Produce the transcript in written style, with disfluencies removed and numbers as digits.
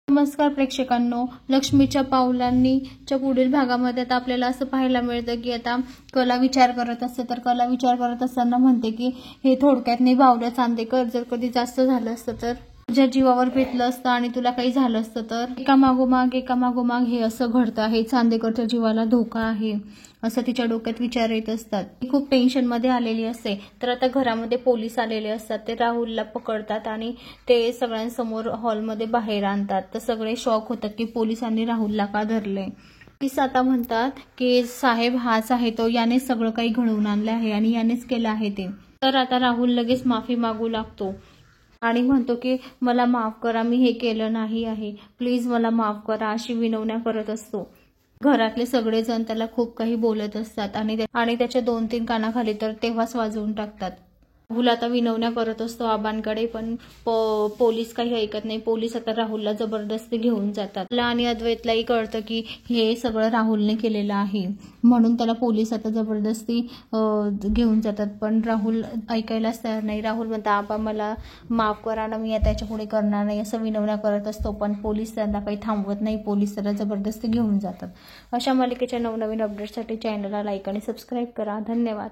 नमस्कार प्रेक्षकांनो, लक्ष्मीच्या पावलांनी च्या पुढील भागामध्ये आता आपल्याला असं पाहायला मिळतं की आता कला विचार करत असते, तर कला विचार करत असताना म्हणते की हे थोडक्यात निभावलं चांदेकर, जर कधी जास्त झालं असतं तर तुझ्या जीवावर बेतलं असतं आणि तुला काही झालं असतं तर एकामागोमाग हे असं घडतं आहे, चांदेकरच्या जीवाला धोका आहे असं तिच्या डोक्यात विचार येत असतात। ती खूप टेन्शन मध्ये आलेली असते। तर आता घरामध्ये पोलीस आलेले असतात, ते राहुलला पकडतात आणि ते सगळ्यांसमोर हॉलमध्ये बाहेर आणतात। तर सगळे शॉक होतात की पोलिसांनी राहुलला का धरले। पोलीस आता म्हणतात की साहेब हाच आहे तो, याने सगळं काही घडवून आणलं आहे आणि यानेच केलं आहे ते। तर आता राहुल लगेच माफी मागू लागतो आणि म्हणतो की मला माफ करा, मी हे केलं नाही आहे, प्लीज मला माफ करा, अशी विनवण्या करत असतो। घरातले सगळेजण त्याला खूप काही बोलत असतात आणि त्याच्या 2-3 कानाखाली तर तेव्हाच वाजवून टाकतात। राहुल आता विनवण्या करत असतो आबांकडे, पण पोलीस काही ऐकत नाही। पोलीस आता राहुलला जबरदस्ती घेऊन जातात आणि अद्वैतलाही कळतं की हे सगळं राहुलने केलेलं आहे, म्हणून त्याला पोलीस आता जबरदस्ती घेऊन जातात। पण राहुल ऐकायलाच तयार नाही। राहुल म्हणतो आबा मला माफ करा ना, मी आता याच्या पुढे करणार नाही, असं विनवण्या करत असतो। पण पोलीस त्यांना काही थांबवत नाही, पोलीस त्याला जबरदस्ती घेऊन जातात। अशा मालिकेच्या नवनवीन अपडेटसाठी चॅनलला लाईक आणि सबस्क्राईब करा। धन्यवाद।